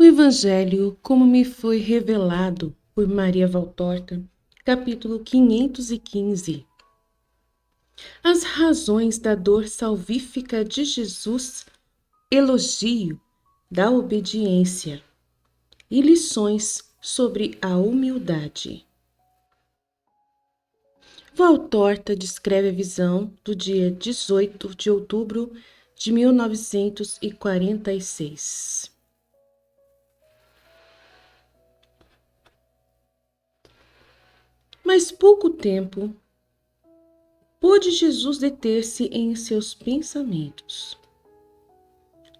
O Evangelho, como me foi revelado por Maria Valtorta, capítulo 515. As razões da dor salvífica de Jesus, elogio da obediência e lições sobre a humildade. Valtorta descreve a visão do dia 18 de outubro de 1946. Mas pouco tempo pôde Jesus deter-se em seus pensamentos.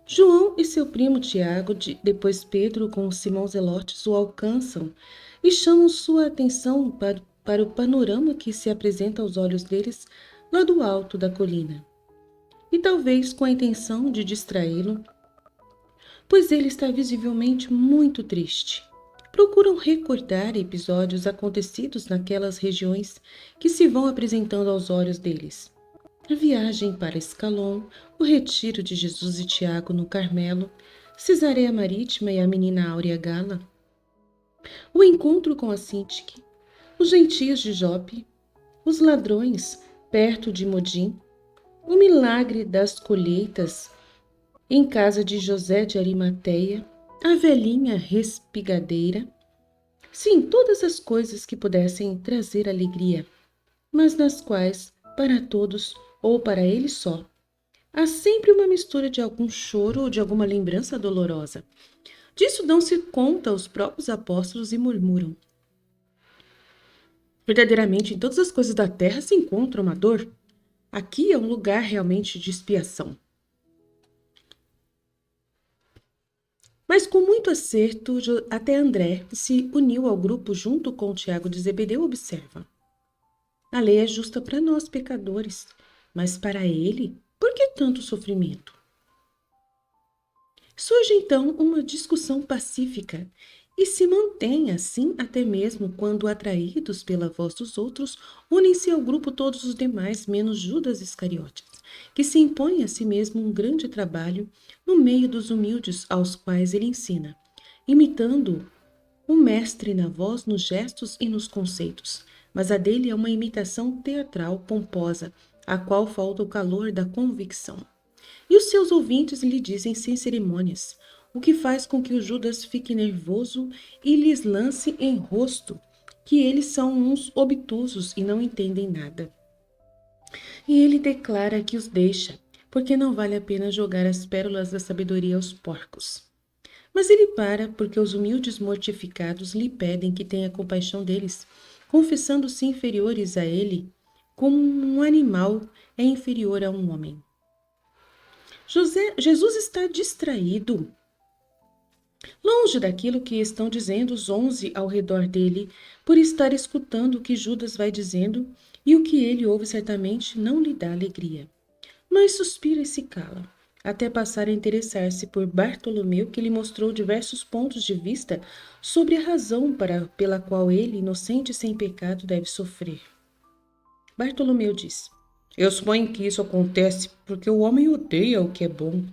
João e seu primo Tiago, depois Pedro com Simão Zelotes, o alcançam e chamam sua atenção para o panorama que se apresenta aos olhos deles lá do alto da colina. E talvez com a intenção de distraí-lo, pois ele está visivelmente muito triste. Procuram recordar episódios acontecidos naquelas regiões que se vão apresentando aos olhos deles. A viagem para Escalon, o retiro de Jesus e Tiago no Carmelo, Cesareia Marítima e a menina Áurea Gala, o encontro com a Sintique, os gentios de Jope, os ladrões perto de Modim, o milagre das colheitas em casa de José de Arimateia, a velhinha respigadeira. Sim, todas as coisas que pudessem trazer alegria, mas nas quais, para todos ou para ele só, há sempre uma mistura de algum choro ou de alguma lembrança dolorosa. Disso dão-se conta os próprios apóstolos e murmuram. Verdadeiramente, em todas as coisas da terra se encontra uma dor. Aqui é um lugar realmente de expiação. Mas com muito acerto, até André, que se uniu ao grupo junto com Tiago de Zebedeu, observa. A lei é justa para nós, pecadores, mas para ele, por que tanto sofrimento? Surge então uma discussão pacífica e se mantém assim até mesmo quando, atraídos pela voz dos outros, unem-se ao grupo todos os demais, menos Judas Iscariotes, que se impõe a si mesmo um grande trabalho no meio dos humildes aos quais ele ensina, imitando o mestre na voz, nos gestos e nos conceitos, mas a dele é uma imitação teatral pomposa, a qual falta o calor da convicção. E os seus ouvintes lhe dizem sem cerimônias, o que faz com que o Judas fique nervoso e lhes lance em rosto que eles são uns obtusos e não entendem nada. E ele declara que os deixa, porque não vale a pena jogar as pérolas da sabedoria aos porcos. Mas ele para, porque os humildes mortificados lhe pedem que tenha compaixão deles, confessando-se inferiores a ele, como um animal é inferior a um homem. Jesus está distraído, longe daquilo que estão dizendo os 11 ao redor dele, por estar escutando o que Judas vai dizendo, e o que ele ouve certamente não lhe dá alegria. Mas suspira e se cala, até passar a interessar-se por Bartolomeu, que lhe mostrou diversos pontos de vista sobre a razão pela qual ele, inocente e sem pecado, deve sofrer. Bartolomeu diz: Eu suponho que isso acontece porque o homem odeia o que é bom.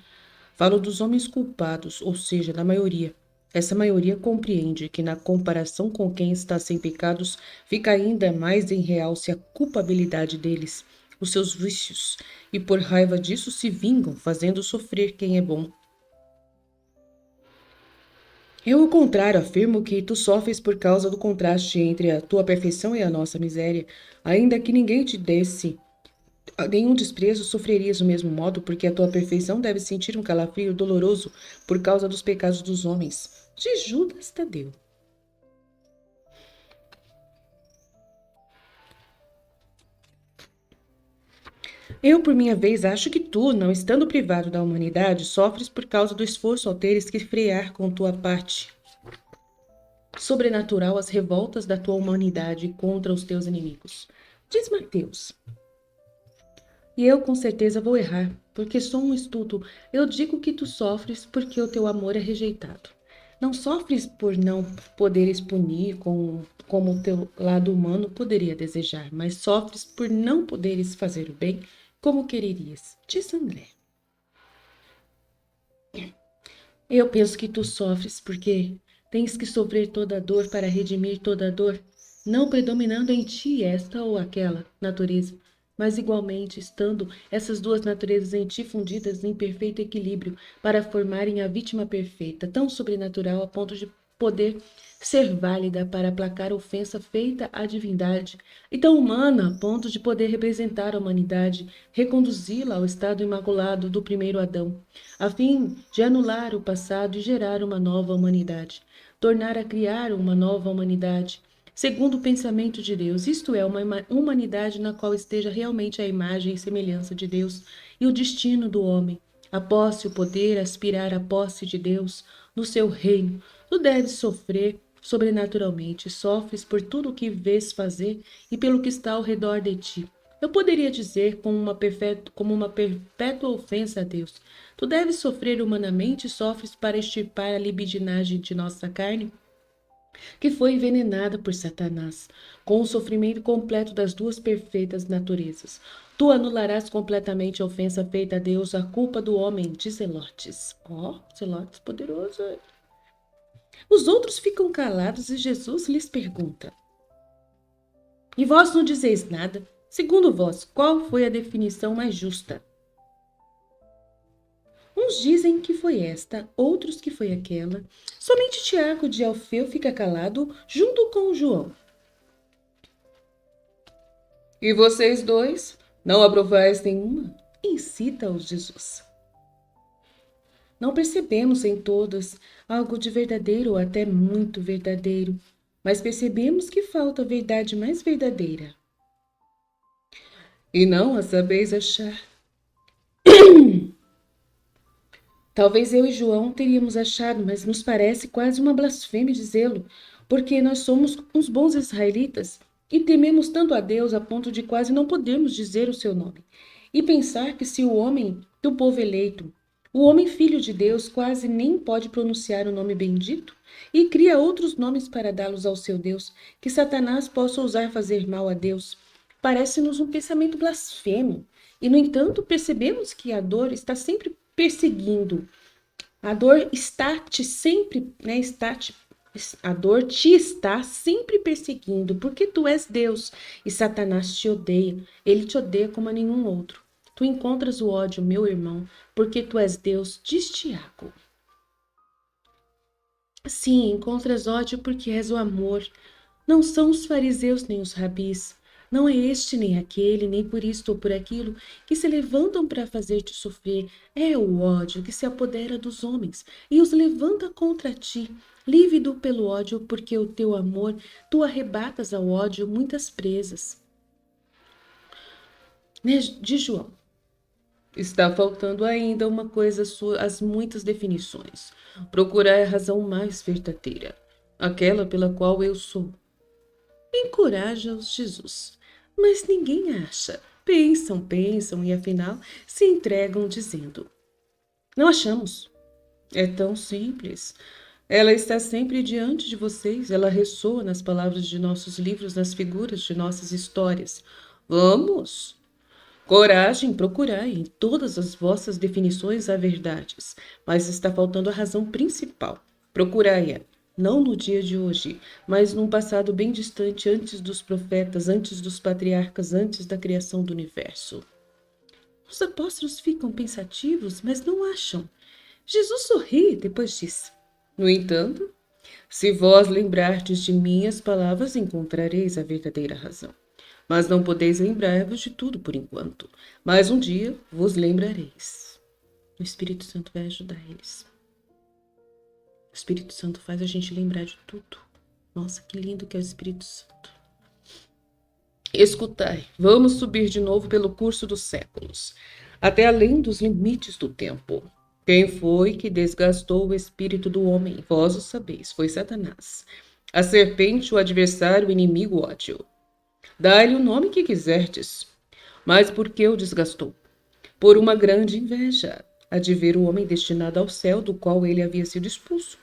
Falo dos homens culpados, ou seja, da maioria. Essa maioria compreende que, na comparação com quem está sem pecados, fica ainda mais em realce a culpabilidade deles, os seus vícios, e por raiva disso se vingam, fazendo sofrer quem é bom. Eu, ao contrário, afirmo que tu sofres por causa do contraste entre a tua perfeição e a nossa miséria, ainda que ninguém te desse nenhum desprezo, sofrerias do mesmo modo, porque a tua perfeição deve sentir um calafrio doloroso por causa dos pecados dos homens. De Judas Tadeu. Eu, por minha vez, acho que tu, não estando privado da humanidade, sofres por causa do esforço ao teres que frear com tua parte sobrenatural as revoltas da tua humanidade contra os teus inimigos. Diz Mateus. E eu com certeza vou errar, porque sou um estulto. Eu digo que tu sofres porque o teu amor é rejeitado. Não sofres por não poderes punir como o teu lado humano poderia desejar, mas sofres por não poderes fazer o bem como quererias. Diz André. Eu penso que tu sofres porque tens que sofrer toda a dor para redimir toda a dor, não predominando em ti esta ou aquela natureza, mas igualmente estando essas duas naturezas em ti fundidas em perfeito equilíbrio para formarem a vítima perfeita, tão sobrenatural a ponto de poder ser válida para aplacar a ofensa feita à divindade, e tão humana a ponto de poder representar a humanidade, reconduzi-la ao estado imaculado do primeiro Adão, a fim de anular o passado e gerar uma nova humanidade, tornar a criar uma nova humanidade, segundo o pensamento de Deus, isto é, uma humanidade na qual esteja realmente a imagem e semelhança de Deus e o destino do homem. A posse, o poder, aspirar à posse de Deus no seu reino. Tu deves sofrer sobrenaturalmente, sofres por tudo o que vês fazer e pelo que está ao redor de ti. Eu poderia dizer como uma perpétua ofensa a Deus. Tu deves sofrer humanamente e sofres para extirpar a libidinagem de nossa carne, que foi envenenada por Satanás, com o sofrimento completo das duas perfeitas naturezas. Tu anularás completamente a ofensa feita a Deus, a culpa do homem de Zelotes. Zelotes poderoso. Os outros ficam calados e Jesus lhes pergunta: E vós não dizeis nada? Segundo vós, qual foi a definição mais justa? Uns dizem que foi esta, outros que foi aquela. Somente Tiago de Alfeu fica calado, junto com João. E vocês dois, não aprovais nenhuma? Incita-os Jesus. Não percebemos em todos algo de verdadeiro ou até muito verdadeiro, mas percebemos que falta a verdade mais verdadeira. E não a sabeis achar. Talvez eu e João teríamos achado, mas nos parece quase uma blasfêmia dizê-lo, porque nós somos uns bons israelitas e tememos tanto a Deus a ponto de quase não podermos dizer o seu nome. E pensar que se o homem do povo eleito, o homem filho de Deus, quase nem pode pronunciar o nome bendito e cria outros nomes para dá-los ao seu Deus, que Satanás possa ousar fazer mal a Deus, parece-nos um pensamento blasfemo. E, no entanto, percebemos que a dor está sempre perseguindo. A dor está te sempre, a dor te está sempre perseguindo, porque tu és Deus e Satanás te odeia. Ele te odeia como a nenhum outro. Tu encontras o ódio, meu irmão, porque tu és Deus, diz Tiago. Sim, encontras ódio porque és o amor. Não são os fariseus nem os rabis. Não é este nem aquele, nem por isto ou por aquilo, que se levantam para fazer-te sofrer. É o ódio que se apodera dos homens e os levanta contra ti. Lívido pelo ódio, porque o teu amor, tu arrebatas ao ódio muitas presas. De João. Está faltando ainda uma coisa às muitas definições. Procurar a razão mais verdadeira, aquela pela qual eu sou. Encoraja-os Jesus. Mas ninguém acha. Pensam e afinal se entregam dizendo: Não achamos. É tão simples. Ela está sempre diante de vocês. Ela ressoa nas palavras de nossos livros, nas figuras de nossas histórias. Vamos! Coragem, procurai em todas as vossas definições a verdades, mas está faltando a razão principal. Procurai-a, não no dia de hoje, mas num passado bem distante, antes dos profetas, antes dos patriarcas, antes da criação do universo. Os apóstolos ficam pensativos, mas não acham. Jesus sorri e depois diz: No entanto, se vós lembrardes de minhas palavras, encontrareis a verdadeira razão. Mas não podeis lembrar-vos de tudo por enquanto. Mas um dia vos lembrareis. O Espírito Santo vai ajudar eles. O Espírito Santo faz a gente lembrar de tudo. Nossa, que lindo que é o Espírito Santo. Escutai, vamos subir de novo pelo curso dos séculos, até além dos limites do tempo. Quem foi que desgastou o espírito do homem? Vós o sabeis, foi Satanás. A serpente, o adversário, o inimigo, o ódio. Dai-lhe o nome que quiserdes. Mas por que o desgastou? Por uma grande inveja, a de ver o homem destinado ao céu, do qual ele havia sido expulso.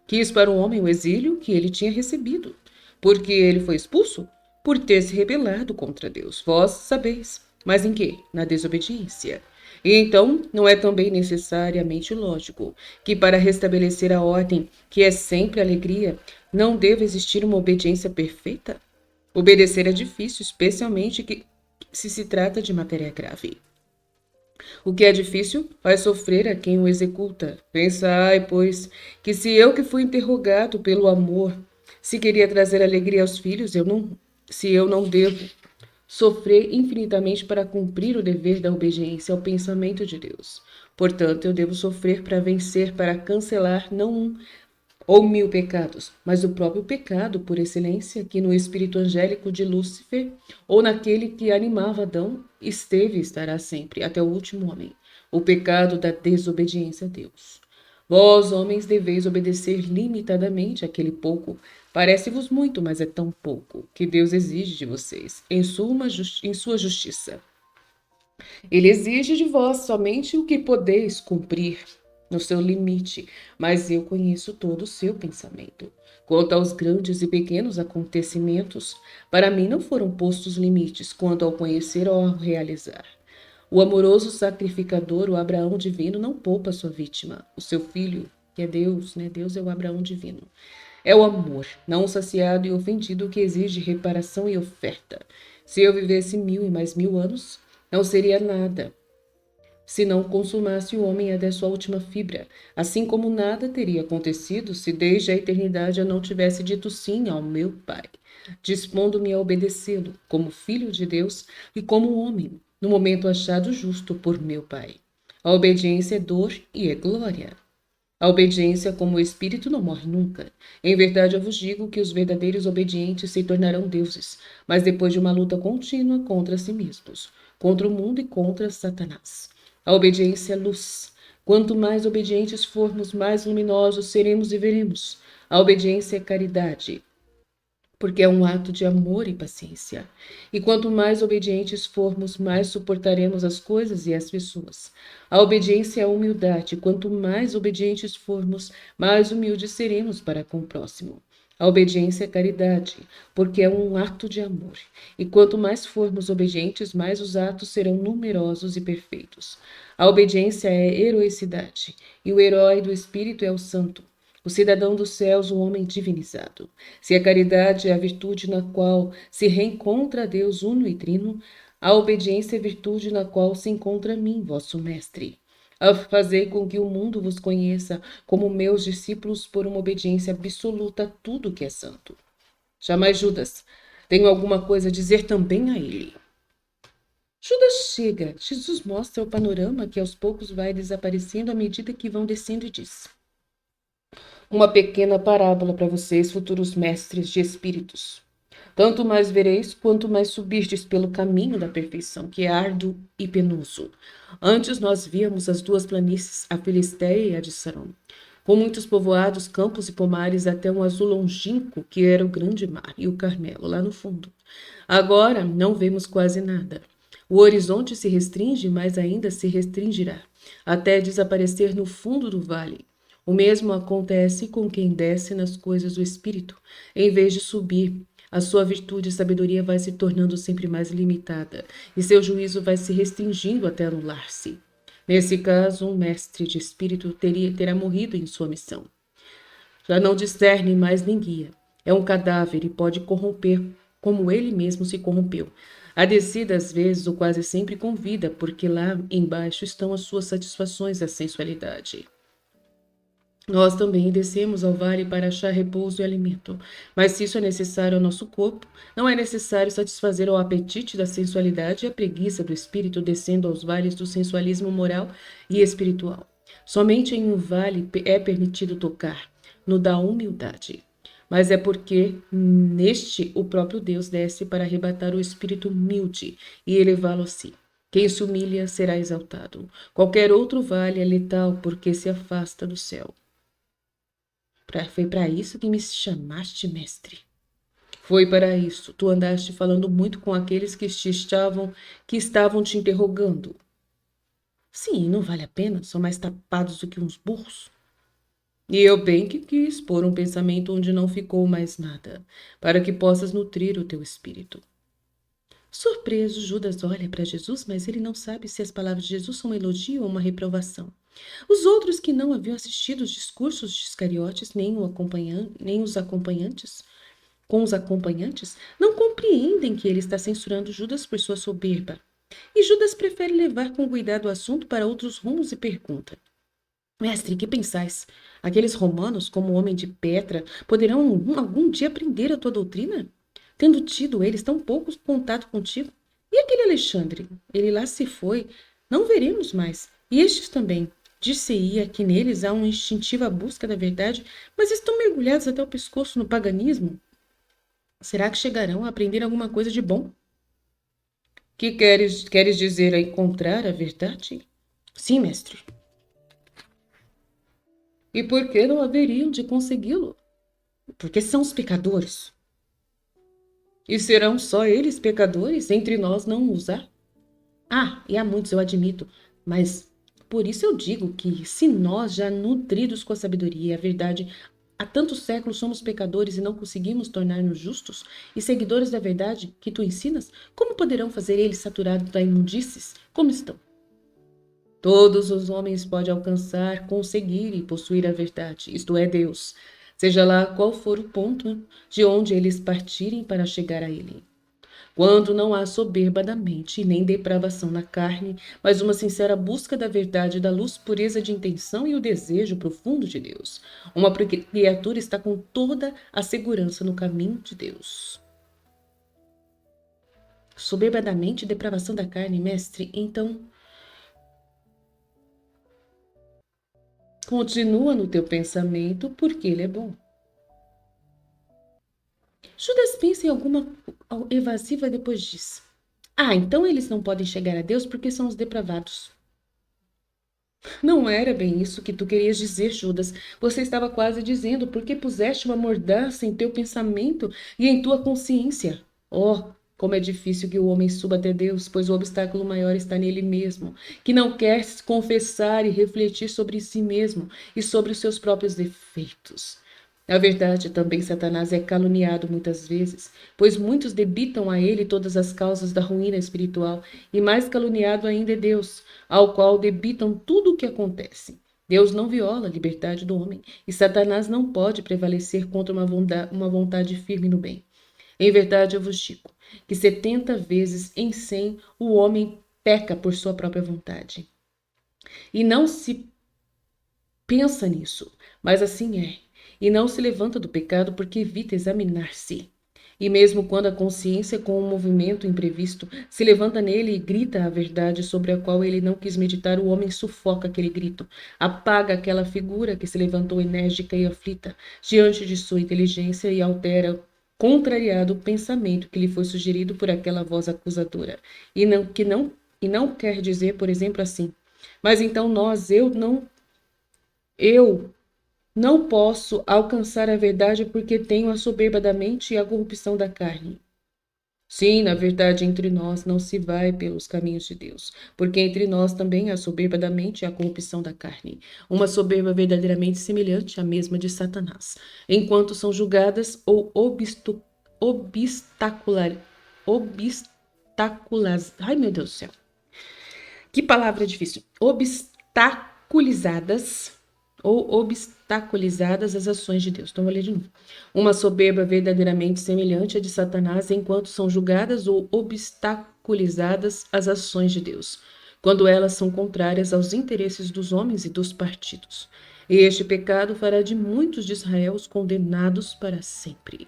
Quis para o homem o exílio que ele tinha recebido. Porque ele foi expulso? Por ter se rebelado contra Deus. Vós sabeis. Mas em quê? Na desobediência. E então, não é também necessariamente lógico que para restabelecer a ordem, que é sempre alegria, não deva existir uma obediência perfeita? Obedecer é difícil, especialmente que se trata de matéria grave. O que é difícil faz sofrer a quem o executa. Pensai, pois, que se eu que fui interrogado pelo amor, se queria trazer alegria aos filhos, se eu não devo sofrer infinitamente para cumprir o dever da obediência ao pensamento de Deus. Portanto, eu devo sofrer para vencer, para cancelar não um ou 1000 pecados, mas o próprio pecado por excelência, que no espírito angélico de Lúcifer, ou naquele que animava Adão, esteve e estará sempre, até o último homem, o pecado da desobediência a Deus. Vós, homens, deveis obedecer limitadamente aquele pouco. Parece-vos muito, mas é tão pouco, que Deus exige de vocês, em sua justiça. Ele exige de vós somente o que podeis cumprir no seu limite, mas eu conheço todo o seu pensamento. Quanto aos grandes e pequenos acontecimentos, para mim não foram postos limites quanto ao conhecer ou ao realizar. O amoroso sacrificador, o Abraão divino, não poupa sua vítima, o seu filho, que é Deus, né? Deus é o Abraão divino. É o amor, não saciado e ofendido, que exige reparação e oferta. Se eu vivesse 1000 e mais 1000 anos, não seria nada se não consumasse o homem até sua última fibra, assim como nada teria acontecido se desde a eternidade eu não tivesse dito sim ao meu Pai, dispondo-me a obedecê-lo como filho de Deus e como homem, no momento achado justo por meu Pai. A obediência é dor e é glória. A obediência como o espírito não morre nunca. Em verdade, eu vos digo que os verdadeiros obedientes se tornarão deuses, mas depois de uma luta contínua contra si mesmos, contra o mundo e contra Satanás. A obediência é luz. Quanto mais obedientes formos, mais luminosos seremos e veremos. A obediência é caridade, porque é um ato de amor e paciência. E quanto mais obedientes formos, mais suportaremos as coisas e as pessoas. A obediência é a humildade. Quanto mais obedientes formos, mais humildes seremos para com o próximo. A obediência é caridade, porque é um ato de amor. E quanto mais formos obedientes, mais os atos serão numerosos e perfeitos. A obediência é heroicidade, e o herói do espírito é o santo, o cidadão dos céus, o homem divinizado. Se a caridade é a virtude na qual se reencontra Deus uno e trino, a obediência é a virtude na qual se encontra mim, vosso mestre. A fazer com que o mundo vos conheça como meus discípulos por uma obediência absoluta a tudo que é santo. Jamais Judas, tenho alguma coisa a dizer também a ele. Judas chega. Jesus mostra o panorama que aos poucos vai desaparecendo à medida que vão descendo e diz: uma pequena parábola para vocês, futuros mestres de espíritos. Tanto mais vereis, quanto mais subirdes pelo caminho da perfeição, que é árduo e penoso. Antes nós víamos as duas planícies, a Filistéia e a de Sarão, com muitos povoados, campos e pomares, até um azul longínquo, que era o grande mar, e o Carmelo, lá no fundo. Agora não vemos quase nada. O horizonte se restringe, mas ainda se restringirá, até desaparecer no fundo do vale. O mesmo acontece com quem desce nas coisas do espírito. Em vez de subir, a sua virtude e sabedoria vai se tornando sempre mais limitada, e seu juízo vai se restringindo até anular-se. Nesse caso, um mestre de espírito terá morrido em sua missão. Já não discerne mais nem guia. É um cadáver e pode corromper como ele mesmo se corrompeu. A descida, às vezes, ou quase sempre convida, porque lá embaixo estão as suas satisfações e a sensualidade. Nós também descemos ao vale para achar repouso e alimento. Mas se isso é necessário ao nosso corpo, não é necessário satisfazer o apetite da sensualidade e a preguiça do espírito descendo aos vales do sensualismo moral e espiritual. Somente em um vale é permitido tocar, no da humildade. Mas é porque neste o próprio Deus desce para arrebatar o espírito humilde e elevá-lo a si. Quem se humilha será exaltado. Qualquer outro vale é letal porque se afasta do céu. Foi para isso que me chamaste, mestre. Foi para isso. Tu andaste falando muito com aqueles que estavam te interrogando. Sim, não vale a pena, são mais tapados do que uns burros. E eu bem que quis pôr um pensamento onde não ficou mais nada, para que possas nutrir o teu espírito. Surpreso, Judas olha para Jesus, mas ele não sabe se as palavras de Jesus são um elogio ou uma reprovação. Os outros que não haviam assistido os discursos de Iscariotes, nem os acompanhantes, com os acompanhantes, não compreendem que ele está censurando Judas por sua soberba. E Judas prefere levar com cuidado o assunto para outros rumos e pergunta: Mestre, que pensais? Aqueles romanos, como homem de Petra, poderão algum dia aprender a tua doutrina? Tendo tido eles tão pouco contato contigo? E aquele Alexandre? Ele lá se foi, não veremos mais. E estes também. Dir-se-ia que neles há uma instintiva busca da verdade, mas estão mergulhados até o pescoço no paganismo. Será que chegarão a aprender alguma coisa de bom? Que queres dizer a encontrar a verdade? Sim, mestre. E por que não haveriam de consegui-lo? Porque são os pecadores. E serão só eles pecadores, entre nós não os há? Ah, e há muitos, eu admito, mas por isso eu digo que se nós, já nutridos com a sabedoria e a verdade, há tantos séculos somos pecadores e não conseguimos tornar-nos justos e seguidores da verdade que tu ensinas, como poderão fazer eles saturados da imundícies? Como estão? Todos os homens podem alcançar, conseguir e possuir a verdade, isto é, Deus, seja lá qual for o ponto de onde eles partirem para chegar a ele. Quando não há soberba da mente, nem depravação na carne, mas uma sincera busca da verdade, da luz, pureza de intenção e o desejo profundo de Deus, uma criatura está com toda a segurança no caminho de Deus. Soberba da mente e depravação da carne, mestre, então continua no teu pensamento, porque ele é bom. Judas pensa em alguma evasiva e depois diz: Ah, então eles não podem chegar a Deus porque são os depravados. Não era bem isso que tu querias dizer, Judas. Você estava quase dizendo porque puseste uma mordaça em teu pensamento e em tua consciência. Oh, como é difícil que o homem suba até Deus, pois o obstáculo maior está nele mesmo, que não quer se confessar e refletir sobre si mesmo e sobre os seus próprios defeitos. Na verdade, também Satanás é caluniado muitas vezes, pois muitos debitam a ele todas as causas da ruína espiritual, e mais caluniado ainda é Deus, ao qual debitam tudo o que acontece. Deus não viola a liberdade do homem, e Satanás não pode prevalecer contra uma vontade firme no bem. Em verdade, eu vos digo que 70 vezes em 100 o homem peca por sua própria vontade. E não se pensa nisso, mas assim é. E não se levanta do pecado porque evita examinar-se. E mesmo quando a consciência, com um movimento imprevisto, se levanta nele e grita a verdade sobre a qual ele não quis meditar, o homem sufoca aquele grito, apaga aquela figura que se levantou enérgica e aflita diante de sua inteligência e altera, contrariado, o pensamento que lhe foi sugerido por aquela voz acusadora. E não quer dizer, por exemplo, assim: mas então eu não posso alcançar a verdade porque tenho a soberba da mente e a corrupção da carne. Sim, na verdade, entre nós não se vai pelos caminhos de Deus, porque entre nós também há a soberba da mente e a corrupção da carne, uma soberba verdadeiramente semelhante à mesma de Satanás, enquanto são julgadas ou ai meu Deus do céu, que palavra difícil, obstaculizadas as ações de Deus. Então, vou ler de novo. Uma soberba verdadeiramente semelhante à de Satanás, enquanto são julgadas ou obstaculizadas as ações de Deus, quando elas são contrárias aos interesses dos homens e dos partidos. E este pecado fará de muitos de Israel os condenados para sempre.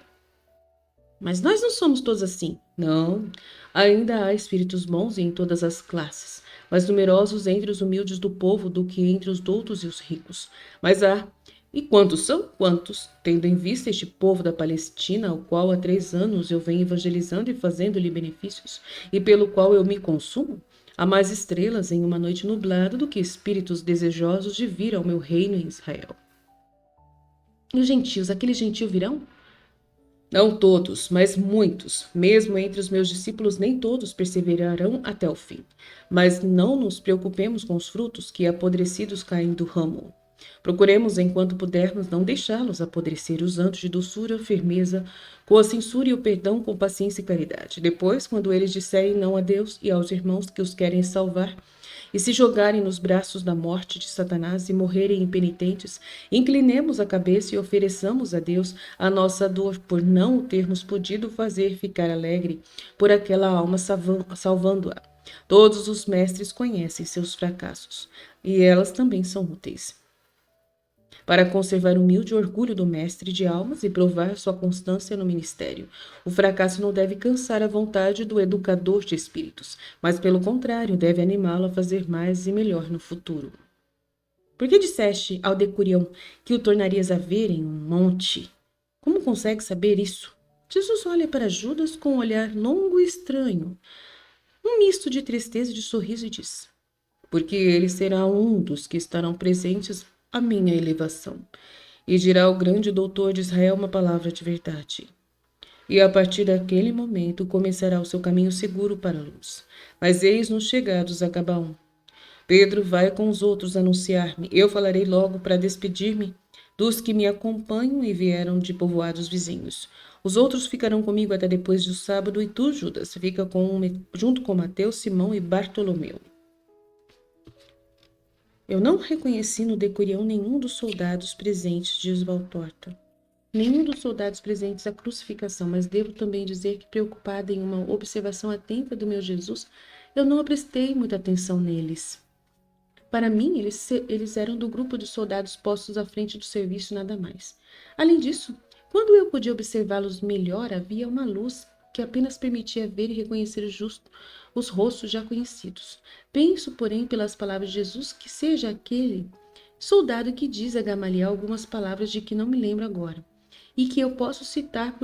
Mas nós não somos todos assim. Não. Ainda há espíritos bons em todas as classes, mais numerosos entre os humildes do povo do que entre os doutos e os ricos. Mas há. E quantos são? Quantos? Tendo em vista este povo da Palestina, ao qual há 3 anos eu venho evangelizando e fazendo-lhe benefícios, e pelo qual eu me consumo, há mais estrelas em uma noite nublada do que espíritos desejosos de vir ao meu reino em Israel. E os gentios, aqueles gentios virão? Não todos, mas muitos. Mesmo entre os meus discípulos, nem todos perseverarão até o fim. Mas não nos preocupemos com os frutos que apodrecidos caem do ramo. Procuremos, enquanto pudermos, não deixá-los apodrecer, usando de doçura, firmeza, com a censura e o perdão, com paciência e caridade. Depois, quando eles disserem não a Deus e aos irmãos que os querem salvar, e se jogarem nos braços da morte de Satanás e morrerem impenitentes, inclinemos a cabeça e ofereçamos a Deus a nossa dor por não o termos podido fazer ficar alegre por aquela alma salvando-a. Todos os mestres conhecem seus fracassos, e elas também são úteis para conservar o humilde orgulho do mestre de almas e provar sua constância no ministério. O fracasso não deve cansar a vontade do educador de espíritos, mas, pelo contrário, deve animá-lo a fazer mais e melhor no futuro. Por que disseste ao decurião que o tornarias a ver em um monte? Como consegue saber isso? Jesus olha para Judas com um olhar longo e estranho, um misto de tristeza e de sorriso, e diz: porque ele será um dos que estarão presentes à minha elevação, e dirá ao grande doutor de Israel uma palavra de verdade. E a partir daquele momento começará o seu caminho seguro para a luz. Mas eis-nos chegados a Gabaon. Pedro vai com os outros anunciar-me. Eu falarei logo para despedir-me dos que me acompanham e vieram de povoados vizinhos. Os outros ficarão comigo até depois do sábado, e tu, Judas, fica junto com Mateus, Simão e Bartolomeu. Eu não reconheci no decurião nenhum dos soldados presentes, diz Valtorta. Nenhum dos soldados presentes à crucificação, mas devo também dizer que, preocupada em uma observação atenta do meu Jesus, eu não prestei muita atenção neles. Para mim, eles eram do grupo de soldados postos à frente do serviço, nada mais. Além disso, quando eu podia observá-los melhor, havia uma luz que apenas permitia ver e reconhecer os rostos já conhecidos. Penso, porém, pelas palavras de Jesus, que seja aquele soldado que diz a Gamaliel algumas palavras de que não me lembro agora, e que eu posso citar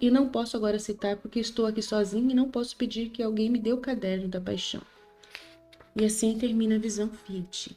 e não posso agora citar porque estou aqui sozinho e não posso pedir que alguém me dê o caderno da paixão. E assim termina a visão Fiat.